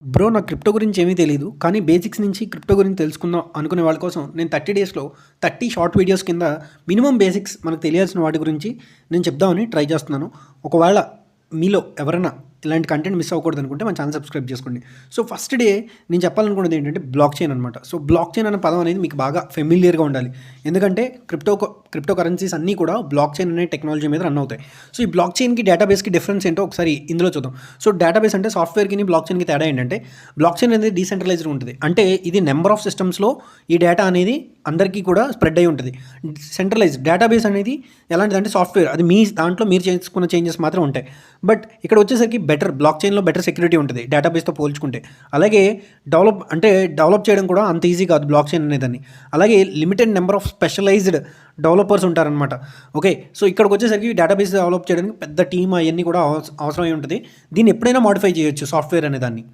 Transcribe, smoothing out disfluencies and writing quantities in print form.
Bro నాకు crypto గురించి ఏమీ తెలీదు. కానీ బేసిక్స్ నుంచి క్రిప్టో గురించి తెలుసుకుందాం అనుకునే వాళ్ళ కోసం నేను 30 డేస్‌లో 30 షార్ట్ వీడియోస్ కింద మినిమమ్ బేసిక్స్ మనకు తెలియాల్సిన వాటి గురించి నేను చెప్దామని ట్రై చేస్తున్నాను. ఒకవేళ మీలో ఎవరైనా ఇలాంటి కంటెంట్ మిస్ అవ్వకూడదు అనుకుంటే మన ఛానల్ సబ్స్క్రైబ్ చేసుకోండి. సో ఫస్ట్ డే నేను చెప్పాలనుకున్నది ఏంటంటే బ్లాక్ చైన్ అనమాట. సో బ్లాక్ చైన్ అనే పదం అనేది మీకు బాగా ఫెమిలియర్‌గా ఉండాలి. ఎందుకంటే క్రిప్టో కరెన్సీస్ అన్నీ కూడా బ్లాక్ చైన్ అనే టెక్నాలజీ మీద రన్ అవుతాయి. సో ఈ బ్లాక్ చైన్‌కి డేటాబేస్‌కి డిఫరెన్స్ ఏంటో ఒకసారి ఇందులో చూద్దాం. సో డేటాబేస్ అంటే సాఫ్ట్‌వేర్‌కిని బ్లాక్ చైన్‌కి తేడా ఏంటంటే బ్లాక్ చైన్ అనేది డీసెంట్రలైజ్డ్ ఉంటుంది. అంటే ఇది నెంబర్ ఆఫ్ సిస్టమ్స్‌లో ఈ డేటా అనేది అందరికీ కూడా స్ప్రెడ్ అయ్యి ఉంటుంది. సెంట్రలైజ్డ్ డేటాబేస్ అనేది ఎలాంటిదంటే సాఫ్ట్‌వేర్ అది మీ దాంట్లో మీరు చేసుకున్న చేంజెస్ మాత్రం ఉంటాయి. బట్ ఇక్కడ వచ్చేసరికి బ్లాక్ చైన్‌లో బెటర్ సెక్యూరిటీ ఉంటుంది డేటాబేస్‌తో పోల్చుకుంటే. అలాగే డెవలప్ చేయడం కూడా అంత ఈజీ కాదు బ్లాక్ చైన్ అనేదాన్ని. అలాగే limited number of specialised developers ఉంటారనమాట. ఓకే. సో ఇక్కడికొచ్చేసరికి డేటాబేస్ డెవలప్ చేయడానికి పెద్ద టీమ్ అయన్నీ కూడా అవసరమై ఉంటుంది. దీన్ని ఎప్పుడైనా మోడిఫై చేయొచ్చు సాఫ్ట్‌వేర్ అనేదాన్ని.